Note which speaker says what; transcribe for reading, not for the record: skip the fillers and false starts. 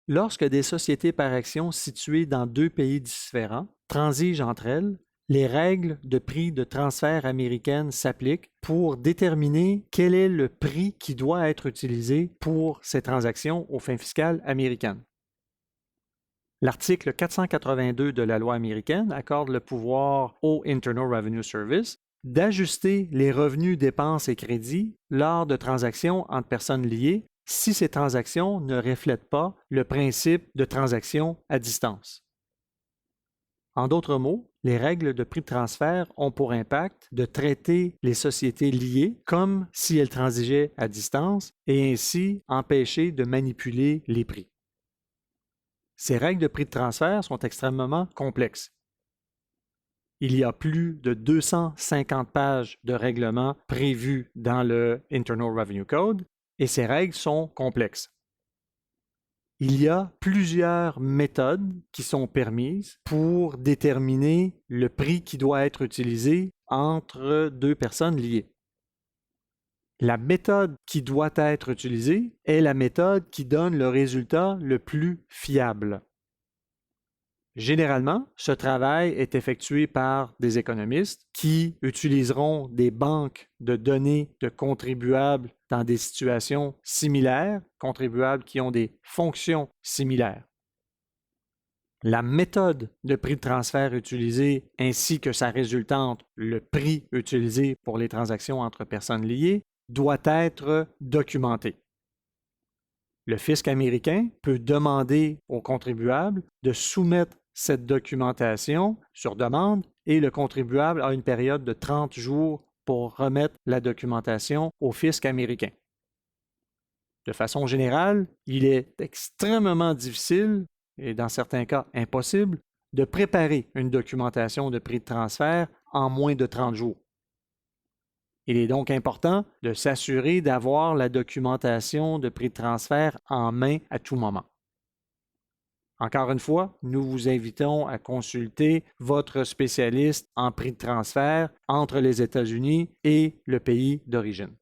Speaker 1: Lorsque des sociétés par actions situées dans deux pays différents transigent entre elles, les règles de prix de transfert américaines s'appliquent pour déterminer quel est le prix qui doit être utilisé pour ces transactions aux fins fiscales américaines. L'article 482 de la loi américaine accorde le pouvoir au Internal Revenue Service d'ajuster les revenus, dépenses et crédits lors de transactions entre personnes liées si ces transactions ne reflètent pas le principe de transaction à distance. En d'autres mots, les règles de prix de transfert ont pour impact de traiter les sociétés liées comme si elles transigeaient à distance et ainsi empêcher de manipuler les prix. Ces règles de prix de transfert sont extrêmement complexes. Il y a plus de 250 pages de règlements prévus dans le Internal Revenue Code et ces règles sont complexes. Il y a plusieurs méthodes qui sont permises pour déterminer le prix qui doit être utilisé entre deux personnes liées. La méthode qui doit être utilisée est la méthode qui donne le résultat le plus fiable. Généralement, ce travail est effectué par des économistes qui utiliseront des banques de données de contribuables dans des situations similaires, contribuables qui ont des fonctions similaires. La méthode de prix de transfert utilisée ainsi que sa résultante, le prix utilisé pour les transactions entre personnes liées, doit être documentée. Le fisc américain peut demander aux contribuables de soumettre cette documentation sur demande et le contribuable a une période de 30 jours pour remettre la documentation au fisc américain. De façon générale, il est extrêmement difficile, et dans certains cas impossible, de préparer une documentation de prix de transfert en moins de 30 jours. Il est donc important de s'assurer d'avoir la documentation de prix de transfert en main à tout moment. Encore une fois, nous vous invitons à consulter votre spécialiste en prix de transfert entre les États-Unis et le pays d'origine.